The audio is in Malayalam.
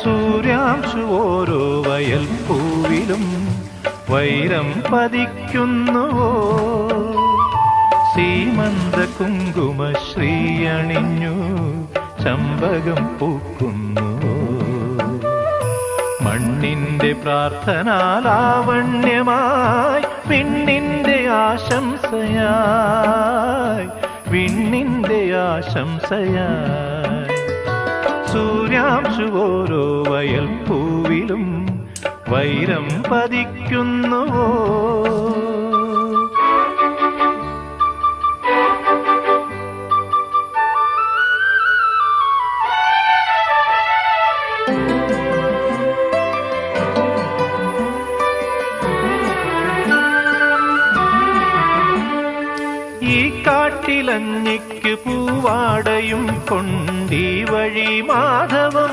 സൂര്യാംശു ഓരോ വയൽ പൂവിലും വൈരം പതിക്കുന്നുവോ, സീമന്ത കുങ്കുമ ശ്രീയണിഞ്ഞു ചമ്പകം പൂക്കുന്നുവോ. മണ്ണിന്റെ പ്രാർത്ഥനാലാവണ്യമായി വിണ്ണിന്റെ ആശംസയായി, വിണ്ണിന്റെ ആശംസയായി. സൂര്യാംശു ഓരോ വയൽ പൂവിലും വൈരം പതിക്കുന്നുവോ. ഈ കാട്ടിലഞ്ഞിക്ക് പൂവാടയും കൊണ്ടീ വഴി മാധവം